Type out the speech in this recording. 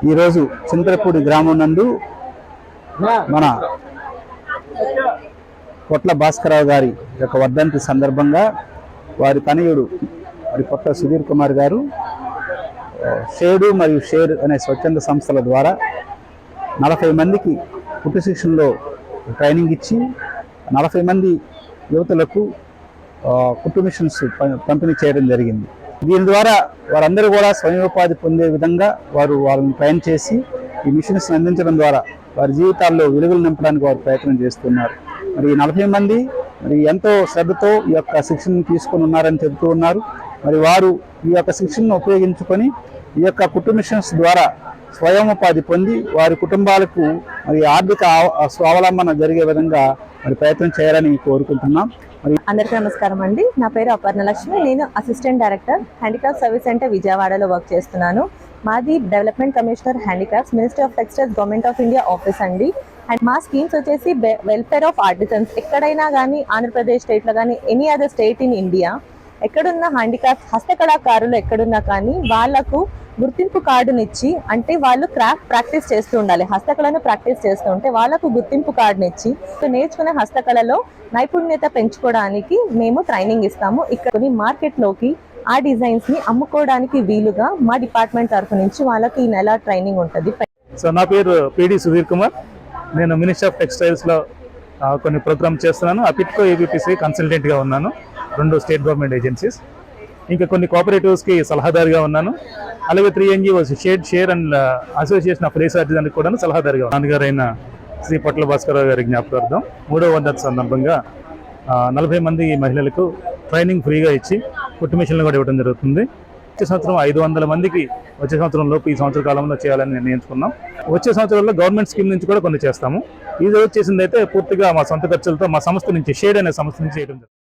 ఈరోజు చింతలపూడి గ్రామం నందు మన కొట్ల భాస్కరరావు గారి యొక్క వర్ధంతి సందర్భంగా వారి తనయుడు మరి కొట్ల సుధీర్ కుమార్ గారు షేడు మరియు షేర్ అనే స్వచ్ఛంద సంస్థల ద్వారా 40 మందికి కుట్టు శిక్షణలో ట్రైనింగ్ ఇచ్చి 40 మంది యువతులకు కుట్టు మిషన్స్ పంపిణీ చేయడం జరిగింది. దీని ద్వారా వారందరూ కూడా స్వయం ఉపాధి పొందే విధంగా వాళ్ళని ట్రైన్ చేసి ఈ మిషన్స్ అందించడం ద్వారా వారి జీవితాల్లో వెలుగులు నింపడానికి వారు ప్రయత్నం చేస్తున్నారు. మరి 40 మంది మరి ఎంతో శ్రద్ధతో ఈ యొక్క శిక్షణను తీసుకొని ఉన్నారని చెబుతూ ఉన్నారు. మరి వారు ఈ యొక్క శిక్షణను ఉపయోగించుకొని ఈ యొక్క కుట్టు మిషన్స్ ద్వారా స్వయం ఉపాధి పొంది వారి కుటుంబాలకు మరి ఆర్థిక స్వావలంబన జరిగే విధంగా మరి ప్రయత్నం చేయాలని కోరుకుంటున్నాం. అందరికీ నమస్కారం అండి. నా పేరు అపర్ణ లక్ష్మి. నేను assistant director handicraft service centre విజయవాడలో వర్క్ చేస్తున్నాను. మాది development commissioner handicrafts, ministry of textiles, government of India office అండి. అండ్ మా స్కీమ్స్ వచ్చేసి వెల్ఫేర్ ఆఫ్ ఆర్టిజన్స్. ఎక్కడైనా కానీ ఆంధ్రప్రదేశ్ స్టేట్లో కానీ any other state in India ఎక్కడున్న హ్యాండిక్రాఫ్ట్ హస్తకళాకారులు ఎక్కడున్నా కానీ వాళ్లకు గుర్తింపు కార్డునిచ్చి, అంటే వాళ్ళు క్రాఫ్ట్ ప్రాక్టీస్ చేస్తూ ఉండాలి, హస్తకళను ప్రాక్టీస్ చేస్తూ ఉంటే వాళ్ళకు గుర్తింపు కార్డునిచ్చి నేర్చుకునే హస్తకళలో నైపుణ్యత పెంచుకోవడానికి మేము ట్రైనింగ్ ఇస్తాము. ఇక్కడ మార్కెట్లోకి ఆ డిజైన్స్ ని అమ్ముకోవడానికి వీలుగా మా డిపార్ట్మెంట్ తరఫు నుంచి వాళ్ళకి ఈ నెల ట్రైనింగ్ ఉంటుంది. సో నా పేరు పిడి సుధీర్ కుమార్. నేను మినిస్ట్రీ ఆఫ్ టెక్స్టైల్స్ లో కొన్ని ప్రోగ్రామ్ చేస్తున్నాను. అపిట్కో ఏబిపిసి కన్సల్టెంట్ గా ఉన్నాను, 2 స్టేట్ గవర్నమెంట్ ఏజెన్సీస్. ఇంకా కొన్ని కోఆపరేటివ్స్ కి సలహాదారుగా ఉన్నాను. అలాగే 3 NGOs share and association of Lay's artisans కూడా సలహాదారుగా నాన్నగారైన శ్రీ కొట్ల భాస్కరరావు గారి జ్ఞాపకార్థం 3వ వర్ధంతి సందర్భంగా 40 మంది మహిళలకు ట్రైనింగ్ ఫ్రీగా ఇచ్చి కుట్టు మిషన్లు కూడా ఇవ్వడం జరుగుతుంది. వచ్చే సంవత్సరం 500 మందికి వచ్చే సంవత్సరం లోపు ఈ సంవత్సర కాలంలో చేయాలని నిర్ణయించుకున్నాం. వచ్చే సంవత్సరంలో గవర్నమెంట్ స్కీమ్ నుంచి కూడా కొన్ని చేస్తాము. ఇది చేసింది అయితే పూర్తిగా మా సొంత ఖర్చులతో మా సంస్థ నుంచి షేడ్ అనే సంస్థ నుంచి చేయడం జరుగుతుంది.